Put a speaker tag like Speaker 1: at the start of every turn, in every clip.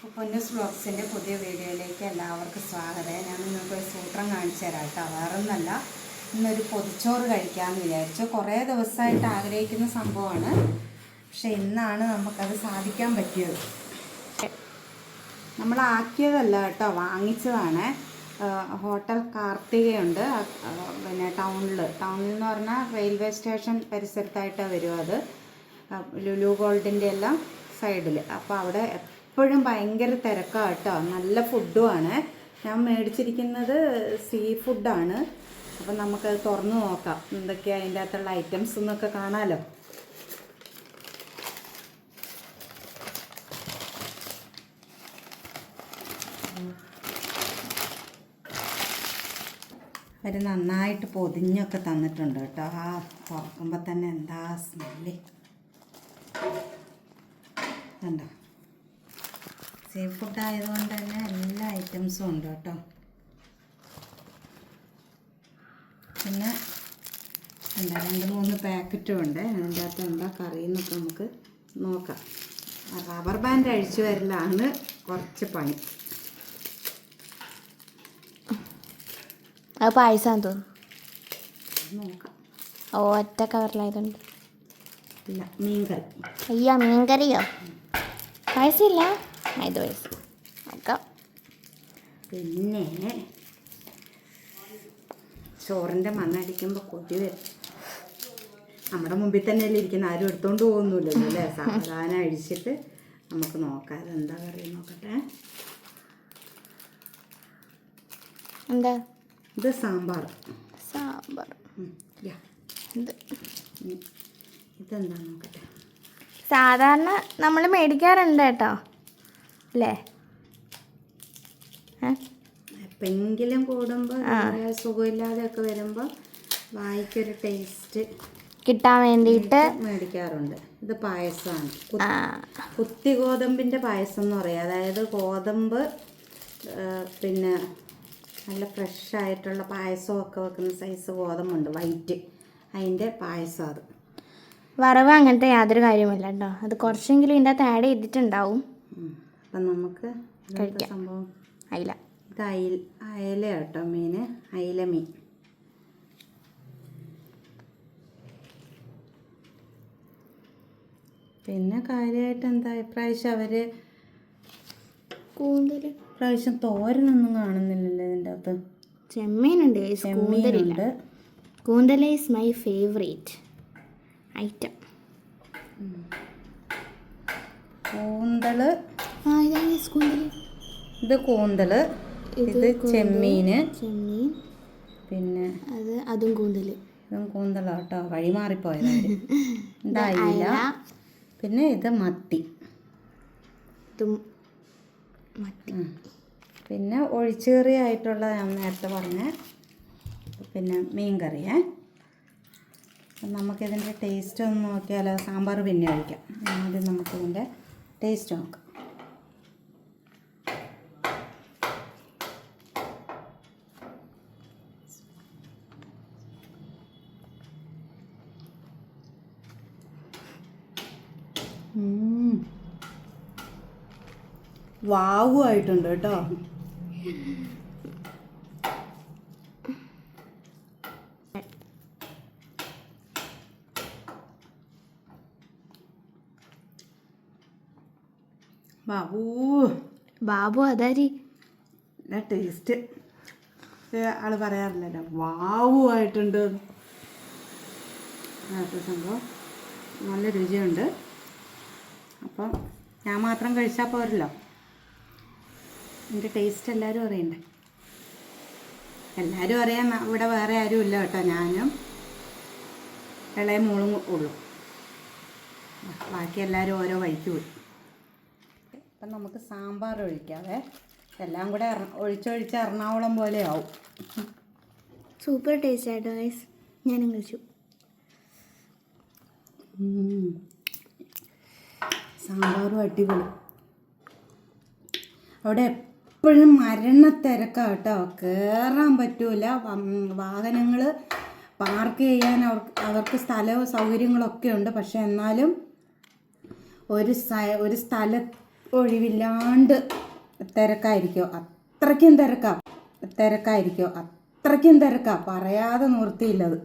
Speaker 1: പൊന്നൂസ് വ്ളോഗ്സിൻ്റെ പുതിയ വീഡിയോയിലേക്ക് എല്ലാവർക്കും സ്വാഗതം. ഞാൻ നിങ്ങൾക്ക് ഒരു സൂത്രം കാണിച്ചു തരാം കേട്ടോ. വേറൊന്നല്ല, ഇന്നൊരു പൊതിച്ചോറ് കഴിക്കാമെന്ന് വിചാരിച്ചു. കുറേ ദിവസമായിട്ട് ആഗ്രഹിക്കുന്ന സംഭവമാണ്, പക്ഷെ ഇന്നാണ് നമുക്കത് സാധിക്കാൻ പറ്റിയത്. നമ്മളാക്കിയതല്ല കേട്ടോ, വാങ്ങിച്ചതാണ്. ഹോട്ടൽ കാർത്തികയുണ്ട് പിന്നെ ടൗണിൽ എന്ന് പറഞ്ഞാൽ റെയിൽവേ സ്റ്റേഷൻ പരിസരത്തായിട്ടാണ് വരും. അത് ലുലു ഗോൾഡിൻ്റെ എല്ലാം സൈഡിൽ. അപ്പോൾ അവിടെ എപ്പോഴും ഭയങ്കര തിരക്കാണ് കേട്ടോ. നല്ല ഫുഡുമാണ്. ഞാൻ മേടിച്ചിരിക്കുന്നത് സീ ഫുഡാണ്. അപ്പം നമുക്കത് തുറന്ന് നോക്കാം, എന്തൊക്കെയാണ് അതിൻ്റെ അകത്തുള്ള ഐറ്റംസ് എന്നൊക്കെ കാണാമല്ലോ. അവർ നന്നായിട്ട് പൊതിഞ്ഞൊക്കെ തന്നിട്ടുണ്ട് കേട്ടോ. തുറക്കുമ്പോൾ തന്നെ എന്താ സ്മെല്ല് കണ്ടോ. സീ ഫുഡ് ആയതുകൊണ്ട് തന്നെ എല്ലാ ഐറ്റംസും ഉണ്ട് കേട്ടോ. പിന്നെ എന്താ 2-3 പാക്കറ്റും ഉണ്ട്. അതിൻ്റെ അകത്ത് എന്താ കറി എന്നൊക്കെ നമുക്ക് നോക്കാം. റബ്ബർ ബാൻഡ് അഴിച്ചു വരലാണ് കുറച്ച് പണി.
Speaker 2: അത് പായസം തോന്നുന്നു.
Speaker 1: നോക്കാം.
Speaker 2: ഒറ്റ കവറിലായതുകൊണ്ട്.
Speaker 1: ഇല്ല, മീൻകറി.
Speaker 2: അയ്യോ, മീൻകറിയോ? പായസം ഇല്ല, ഇത് പായസം നോക്കാം.
Speaker 1: പിന്നെ ചോറിൻ്റെ മണ്ണടിക്കുമ്പോൾ കൊതി വരും. നമ്മുടെ മുമ്പിൽ തന്നെയല്ലേ ഇരിക്കുന്ന, ആരും എടുത്തോണ്ട് പോകുന്നില്ലല്ലോ അല്ലേ. സാവധാനം അഴിച്ചിട്ട് നമുക്ക് നോക്കാം അതെന്താ കറി നോക്കട്ടെ.
Speaker 2: എന്താ
Speaker 1: ഇത് സാമ്പാർ. ഇതെന്താ നോക്കട്ടെ.
Speaker 2: സാധാരണ നമ്മൾ മേടിക്കാറുണ്ട് കേട്ടോ അല്ലേ.
Speaker 1: എപ്പെങ്കിലും കൂടുമ്പോൾ സുഖമില്ലാതെയൊക്കെ വരുമ്പോൾ വായിക്കൊരു ടേസ്റ്റ്
Speaker 2: കിട്ടാൻ വേണ്ടിയിട്ട്
Speaker 1: മേടിക്കാറുണ്ട്. ഇത് പായസമാണ്. കുത്തി ഗോതമ്പിൻ്റെ പായസം എന്ന് പറയും. അതായത് ഗോതമ്പ് പിന്നെ നല്ല ഫ്രഷ് ആയിട്ടുള്ള പായസമൊക്കെ വെക്കുന്ന സൈസ് ഗോതമ്പുണ്ട്, വൈറ്റ്. അതിൻ്റെ പായസം അത്.
Speaker 2: വറവ് അങ്ങനത്തെ യാതൊരു കാര്യമില്ല കേട്ടോ. അത് കുറച്ചെങ്കിലും ഇതിൻ്റെ അകത്ത് ആഡ് ചെയ്തിട്ടുണ്ടാവും.
Speaker 1: അപ്പം നമുക്ക് കഴിക്കാം. സംഭവം
Speaker 2: അയില.
Speaker 1: ഇത് അയല കേട്ടോ, മീൻ. അയില മീൻ. പിന്നെ കാര്യമായിട്ട് എന്താ ഇപ്രാവശ്യം അവർ ഇപ്രാവശ്യം തോരനൊന്നും കാണുന്നില്ലല്ലോ ഇതിൻ്റെ അകത്ത്.
Speaker 2: ചെമ്മീനുണ്ട്.
Speaker 1: ചെമ്മീനുണ്ട്.
Speaker 2: കൂന്തൽ ഈസ് മൈ ഫേവറേറ്റ് ഐറ്റം.
Speaker 1: കൂന്തൽ.
Speaker 2: ഇത്
Speaker 1: കൂന്തൽ. ഇത് ചെമ്മീൻ. പിന്നെ
Speaker 2: അതും കൂന്തൽ.
Speaker 1: ഇതും കൂന്തലാട്ടോ, വഴി മാറിപ്പോയത്. ഇതായില്ല. പിന്നെ ഇത് മത്തി. പിന്നെ ഒഴിച്ചുകറിയായിട്ടുള്ള ഞാൻ നേരത്തെ പറഞ്ഞ പിന്നെ മീൻ കറിയേ. നമുക്കിതിൻ്റെ ടേസ്റ്റ് ഒന്ന് നോക്കിയാലോ. സാമ്പാർ പിന്നെ ഒഴിക്കാം. ആദ്യം നമുക്കിതിൻ്റെ ടേസ്റ്റ് നോക്കാം. വാവുമായിട്ടുണ്ട് കേട്ടോ.
Speaker 2: ബാബു അതാരി
Speaker 1: ടേസ്റ്റ് ആള് പറയാറില്ലല്ലോ, വാവുമായിട്ടുണ്ട്. സംഭവം നല്ല രുചിയുണ്ട്. അപ്പം ഞാൻ മാത്രം കഴിച്ചാൽ പോരല്ലോ, എൻ്റെ ടേസ്റ്റ് എല്ലാവരും അറിയണ്ടേ. എല്ലാവരും അറിയാൻ ഇവിടെ വേറെ ആരും ഇല്ല കേട്ടോ. ഞാനും ഇളയ മോളും ഉള്ളൂ. ബാക്കി എല്ലാവരും ഓരോ വഴിക്ക് പോയി. അപ്പം നമുക്ക് സാമ്പാർ ഒഴിക്കാവേ. എല്ലാം കൂടെ ഒഴിച്ചൊഴിച്ച് എറണാകുളം പോലെ ആവും.
Speaker 2: സൂപ്പർ ടേസ്റ്റ് ആയിട്ടോ ഗൈസ്. ഞാനും കഴിച്ചു.
Speaker 1: സാമ്പാറും അടിപൊളി. അവിടെ എപ്പോഴും മരണത്തിരക്കാണ് കേട്ടോ. കയറാൻ പറ്റൂല. വാഹനങ്ങൾ പാർക്ക് ചെയ്യാൻ അവർക്ക് സ്ഥലവും സൗകര്യങ്ങളൊക്കെ ഉണ്ട്. പക്ഷെ എന്നാലും ഒരു ഒഴിവില്ലാണ്ട് അത്രയ്ക്കും തിരക്കാ പറയാതെ നിവൃത്തിയില്ലത്.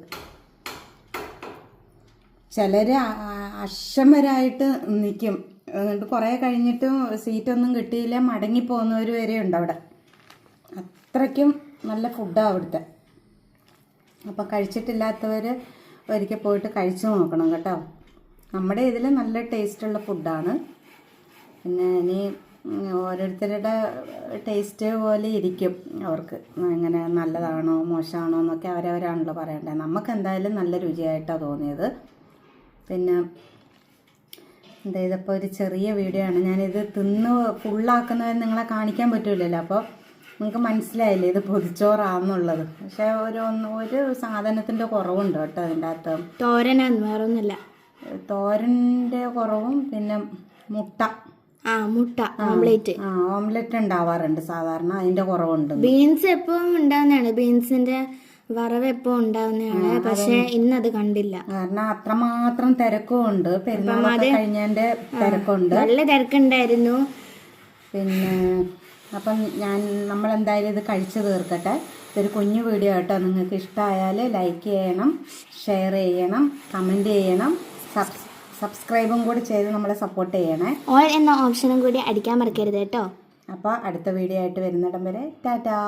Speaker 1: ചിലർ അക്ഷമരായിട്ട് നിൽക്കും, എന്നിട്ട് കുറേ കഴിഞ്ഞിട്ടും സീറ്റൊന്നും കിട്ടിയില്ല മടങ്ങിപ്പോകുന്നവർ വരെ ഉണ്ട് അവിടെ. അത്രയ്ക്കും നല്ല ഫുഡാണ് അവിടുത്തെ. അപ്പോൾ കഴിച്ചിട്ടില്ലാത്തവർ ഒരിക്കൽ പോയിട്ട് കഴിച്ചു നോക്കണം കേട്ടോ. നമ്മുടെ ഇതിൽ നല്ല ടേസ്റ്റുള്ള ഫുഡാണ്. പിന്നെ ഇനി ഓരോരുത്തരുടെ ടേസ്റ്റ് പോലെ ഇരിക്കും അവർക്ക്, ഇങ്ങനെ നല്ലതാണോ മോശമാണോ എന്നൊക്കെ അവരവരാണല്ലോ പറയണ്ടേ. നമുക്ക് എന്തായാലും നല്ല രുചിയായിട്ടാണ് തോന്നിയത്. പിന്നെ എന്താ, ഇതിപ്പോൾ ഒരു ചെറിയ വീഡിയോ ആണ്. ഞാനിത് ഫുള്ളാക്കുന്നത് നിങ്ങളെ കാണിക്കാൻ പറ്റില്ലല്ലോ. അപ്പോൾ നിങ്ങൾക്ക് മനസ്സിലായില്ലേ ഇത് പൊതിച്ചോറാന്നുള്ളത്. പക്ഷേ ഒരു സാധനത്തിൻ്റെ കുറവുണ്ട് കേട്ടോ അതിൻ്റെ അകത്ത്.
Speaker 2: തോരനാണ്, വേറൊന്നുമില്ല.
Speaker 1: തോരൻ്റെ കുറവും പിന്നെ മുട്ട ഓംലെറ്റ് ഉണ്ടാവാറുണ്ട് സാധാരണ, അതിൻ്റെ കുറവുണ്ട്.
Speaker 2: ബീൻസ് എപ്പോഴും ഉണ്ടാവുന്നതാണ്, ബീൻസിന്റെ വറവ് എപ്പോഴും ഉണ്ടാവുന്നതാണ്. പക്ഷെ ഇന്നത് കണ്ടില്ല,
Speaker 1: കാരണം അത്രമാത്രം തിരക്കുണ്ട്. പെരുന്നാളൊക്കെ കഴിഞ്ഞതിൻ്റെ തിരക്കുണ്ട്,
Speaker 2: നല്ല തിരക്കുണ്ടായിരുന്നു.
Speaker 1: പിന്നെ അപ്പം നമ്മളെന്തായാലും ഇത് കഴിച്ചു തീർക്കട്ടെ. ഇതൊരു കുഞ്ഞു വീഡിയോ കേട്ടോ. നിങ്ങൾക്ക് ഇഷ്ടമായാൽ ലൈക്ക് ചെയ്യണം, ഷെയർ ചെയ്യണം, കമൻറ്റ് ചെയ്യണം, സബ്സ്ക്രൈബും കൂടി ചെയ്ത് നമ്മളെ സപ്പോർട്ട് ചെയ്യണേ.
Speaker 2: ഓൾ എന്ന ഓപ്ഷനും കൂടി അടിക്കാൻ മറക്കരുത് കേട്ടോ.
Speaker 1: അപ്പോൾ അടുത്ത വീഡിയോ ആയിട്ട് വരുന്നിടം വരെ ടാറ്റാ.